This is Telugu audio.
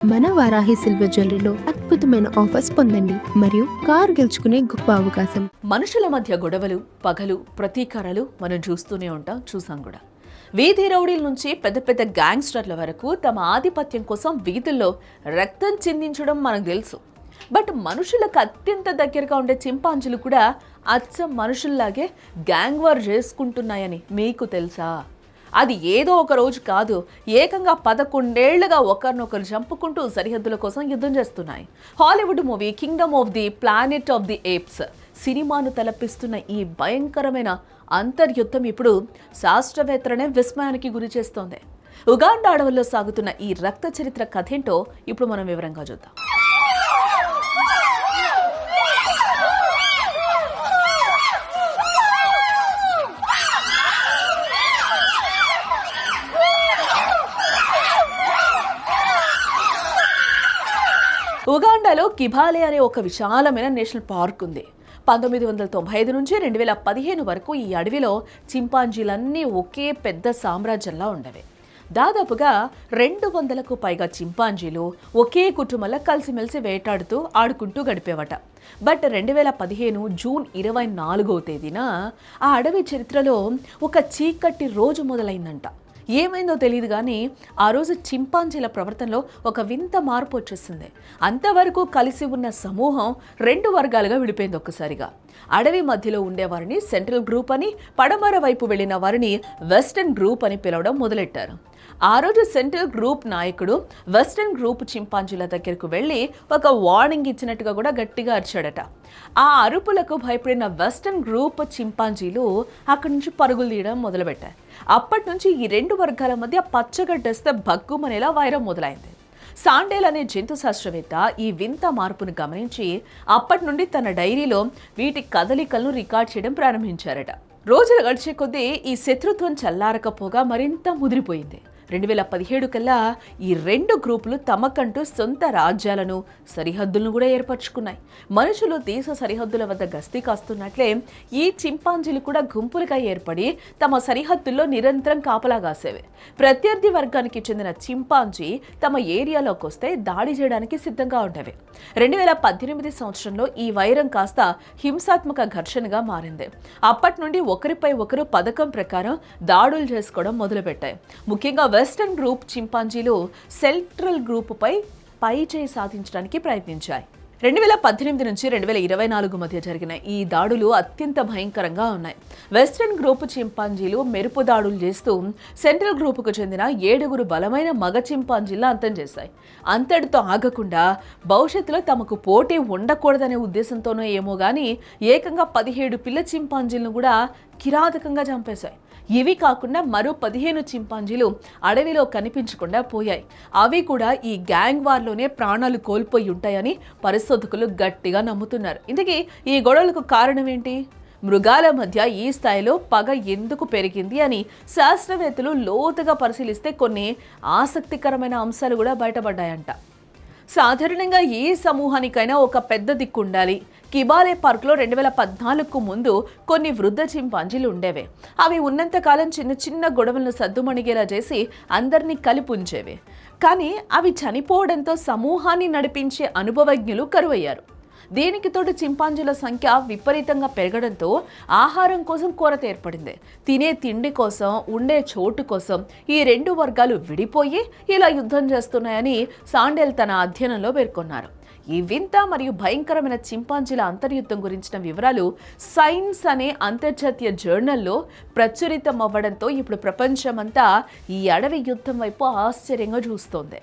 మన వారాహి సిల్వర్ జ్యువెలరీలో అద్భుతమైన ఆఫర్స్ పొందండి మరియు కార్ గెలుచుకునే గొప్ప అవకాశం. మనుషుల మధ్య గొడవలు, పగలు, ప్రతీకారాలు మనం చూసాం కూడా. వీధి రౌడీల నుంచి పెద్ద పెద్ద గ్యాంగ్స్టర్ల వరకు తమ ఆధిపత్యం కోసం వీధుల్లో రక్తం చిందించడం మనకు తెలుసు. బట్ మనుషులకు అత్యంత దగ్గరగా ఉండే చింపాంజీలు కూడా అచ్చం మనుషుల్లాగే గ్యాంగ్ వార్ చేసుకుంటున్నాయని మీకు తెలుసా? అది ఏదో ఒక రోజు కాదు, ఏకంగా 11 ఏళ్లుగా ఒకరినొకరు చంపుకుంటూ సరిహద్దుల కోసం యుద్ధం చేస్తున్నాయి. Hollywood movie Kingdom of the planet of the apes సినిమాను తలపిస్తున్న ఈ భయంకరమైన అంతర్యుద్ధం ఇప్పుడు శాస్త్రవేత్తలనే విస్మయానికి గురి చేస్తోంది. ఉగాండా అడవుల్లో సాగుతున్న ఈ రక్త చరిత్ర కథేంటో ఇప్పుడు మనం వివరంగా చూద్దాం. ఉగాండాలో కిబాలే అనే ఒక విశాలమైన నేషనల్ పార్క్ ఉంది. 1995 నుంచి 2015 వరకు ఈ అడవిలో చింపాంజీలన్నీ ఒకే పెద్ద సామ్రాజ్యంలా ఉండేవి. దాదాపుగా 200కు పైగా చింపాంజీలు ఒకే కుటుంబంలో కలిసిమెలిసి వేటాడుతూ ఆడుకుంటూ గడిపేవట. బట్ 2015 జూన్ 24వ తేదీన ఆ అడవి చరిత్రలో ఒక చీకటి రోజు మొదలైందంట. ఏమైందో తెలియదు కానీ ఆ రోజు చింపాంజీల ప్రవర్తనలో ఒక వింత మార్పు వచ్చేసింది. అంతవరకు కలిసి ఉన్న సమూహం 2 వర్గాలుగా విడిపోయింది ఒక్కసారిగా. అడవి మధ్యలో ఉండేవారిని సెంట్రల్ గ్రూప్ అని, పడమర వైపు వెళ్ళిన వారిని వెస్టర్న్ గ్రూప్ అని పిలవడం మొదలెట్టారు. ఆ రోజు సెంట్రల్ గ్రూప్ నాయకుడు వెస్టర్న్ గ్రూప్ చింపాంజీల దగ్గరకు వెళ్ళి ఒక వార్నింగ్ ఇచ్చినట్టుగా కూడా గట్టిగా అరిచాడట. ఆ అరుపులకు భయపడిన వెస్టర్న్ గ్రూప్ చింపాంజీలు అక్కడి నుంచి పరుగులు తీయడం మొదలుపెట్టారు. అప్పటి నుంచి ఈ 2 వర్గాల మధ్య పచ్చగడ్డేస్తే భగ్గుమనేలా వైరం మొదలైంది. సాండేల్ అనే జంతు శాస్త్రవేత్త ఈ వింత మార్పును గమనించి అప్పటి నుండి తన డైరీలో వీటి కదలికలను రికార్డ్ చేయడం ప్రారంభించారట. రోజులు గడిచే కొద్దీ ఈ శత్రుత్వం చల్లారకపోగా మరింత ముదిరిపోయింది. 2017 కల్లా ఈ 2 గ్రూపులు తమకంటూ సొంత రాజ్యాలను, సరిహద్దులను కూడా ఏర్పరచుకున్నాయి. మనుషులు దేశ సరిహద్దుల వద్ద గస్తీ కాస్తున్నట్లే ఈ చింపాంజీలు కూడా గుంపులుగా ఏర్పడి తమ సరిహద్దుల్లో నిరంతరం కాపలాగాసేవి. ప్రత్యర్థి వర్గానికి చెందిన చింపాంజీ తమ ఏరియాలోకి వస్తే దాడి చేయడానికి సిద్ధంగా ఉండేవి. 2018 సంవత్సరంలో ఈ వైరం కాస్త హింసాత్మక ఘర్షణగా మారింది. అప్పటి నుండి ఒకరిపై ఒకరు పథకం ప్రకారం దాడులు చేసుకోవడం మొదలుపెట్టాయి. ముఖ్యంగా వెస్టర్న్ గ్రూప్ చింపాంజీలు సెంట్రల్ గ్రూప్ పై చేయి సాధించడానికి ప్రయత్నించాయి. 2018 నుంచి 2024 మధ్య జరిగిన ఈ దాడులు అత్యంత భయంకరంగా ఉన్నాయి. వెస్టర్న్ గ్రూప్ చింపాంజీలు మెరుపు దాడులు చేస్తూ సెంట్రల్ గ్రూపుకు చెందిన 7 బలమైన మగ చింపాంజీలను అంతం చేశాయి. అంతటితో ఆగకుండా భవిష్యత్తులో తమకు పోటీ ఉండకూడదనే ఉద్దేశంతోనో ఏమో గానీ ఏకంగా 17 పిల్ల చింపాంజీలను కూడా కిరాతకంగా చంపేశాయి. ఇవి కాకుండా మరో 15 చింపాంజీలు అడవిలో కనిపించకుండా పోయాయి. అవి కూడా ఈ గ్యాంగ్ వార్లోనే ప్రాణాలు కోల్పోయి ఉంటాయని పరిశోధకులు గట్టిగా నమ్ముతున్నారు. ఇంతకీ ఈ గొడవలకు కారణం ఏంటి? మృగాల మధ్య ఈ స్థాయిలో పగ ఎందుకు పెరిగింది అని శాస్త్రవేత్తలు లోతుగా పరిశీలిస్తే కొన్ని ఆసక్తికరమైన అంశాలు కూడా బయటపడ్డాయంట. సాధారణంగా ఏ సమూహానికైనా ఒక పెద్ద దిక్కు ఉండాలి. కిబాలే పార్క్లో 2014కు ముందు కొన్ని వృద్ధ చింపాంజీలు ఉండేవి. అవి ఉన్నంతకాలం చిన్న చిన్న గొడవలను సద్దుమణిగేలా చేసి అందరినీ కలిపి ఉంచేవి. కానీ అవి చనిపోవడంతో సమూహాన్ని నడిపించే అనుభవజ్ఞులు కరువయ్యారు. దీనికి తోడు చింపాంజీల సంఖ్య విపరీతంగా పెరగడంతో ఆహారం కోసం కొరత ఏర్పడింది. తినే తిండి కోసం, ఉండే చోటు కోసం ఈ 2 వర్గాలు విడిపోయి ఇలా యుద్ధం చేస్తున్నాయని సాండేల్ తన అధ్యయనంలో పేర్కొన్నారు. ఈ వింత మరియు భయంకరమైన చింపాంజీల అంతర్యుద్ధం గురించిన వివరాలు సైన్స్ అనే అంతర్జాతీయ జర్నల్లో ప్రచురితం అవ్వడంతో ఇప్పుడు ప్రపంచమంతా ఈ అడవి యుద్ధం వైపు ఆశ్చర్యంగా చూస్తోంది.